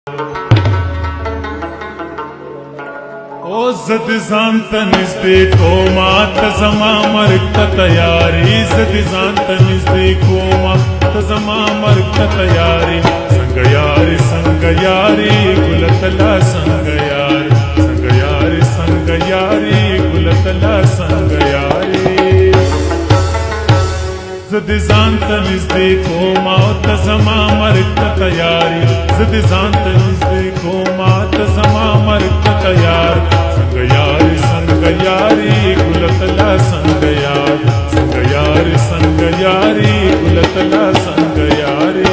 O zad zantan izdeko mat zama markta tayari zad zantan izdeko mat zama markta tayari sang yari gulatala sang yari gulatala sang yari zad zantan izdeko mat zama markta tayari zad zantan izdeko mat zama markta tayari sang yari gulatala sang yari gulatala sang yari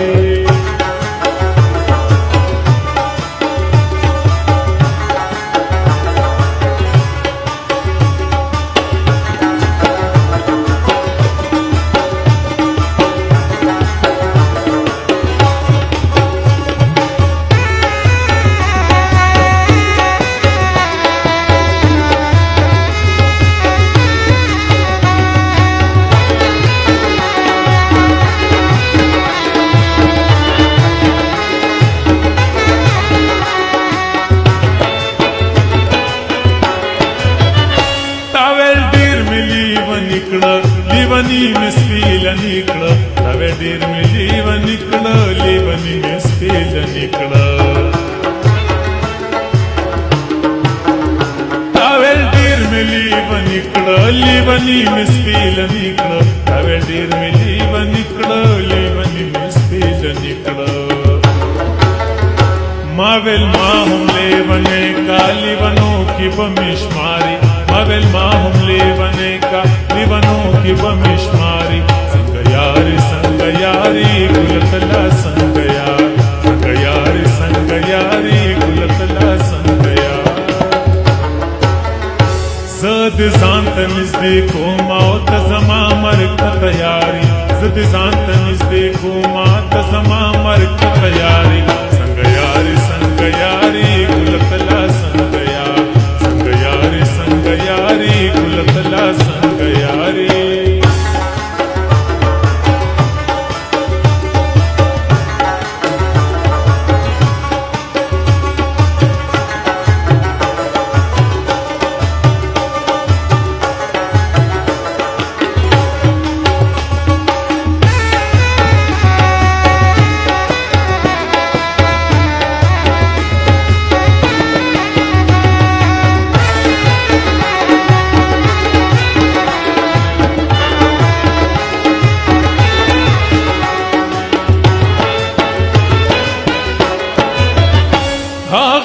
लिवनी मिस्किल निकळ तवेडीर मी लिव निकळ लिवनी मिस्किल निकळ तवेडीर मी लिव निकळ लिवनी मिस्किल निकळ तवेडीर मी लिव निकळ लिवनी मिस्किल निकळ मावेल माहुम लेवने का लिवनो की बमिशमारी मावेल माहुम लेवने का लिवनो की बमिशमारी संग यारी गुलतला संग यारी गुलतला संग zad zantan izdeko maut zama markta tayari zad zantan izdeko maut zama markta tayari sang yari gulatala sang yari gulatala sang yari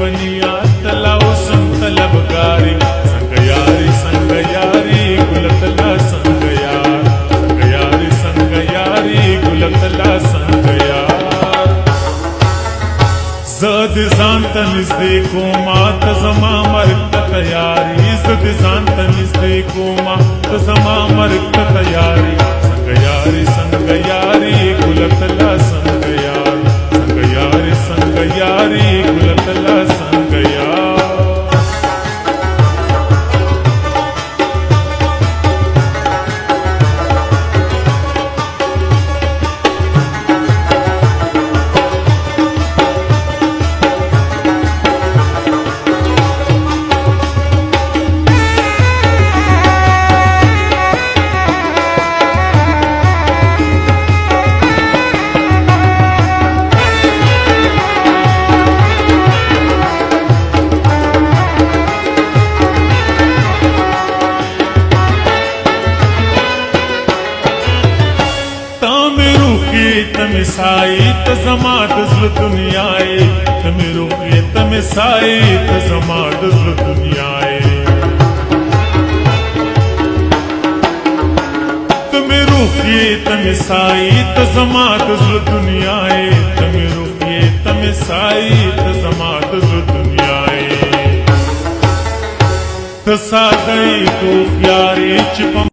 बनिया तलाव संतलब गारी संग यारी गुलतला संग यारी गुलतला संग यार zad zantan izdeko mat zama markta tayari zad zantan izdeko mat zama markta tayari sang yari gulatala sang yari gulatala sang yari तमे साई त जमा दज़ल दुनियाए तमे रोके तमे साई त जमा दज़ल दुनियाए तमे रोके तमे साई त जमा दज़ल दुनियाए तमे रोके तमे साई त जमा तसा गई तू प्यारे चिपम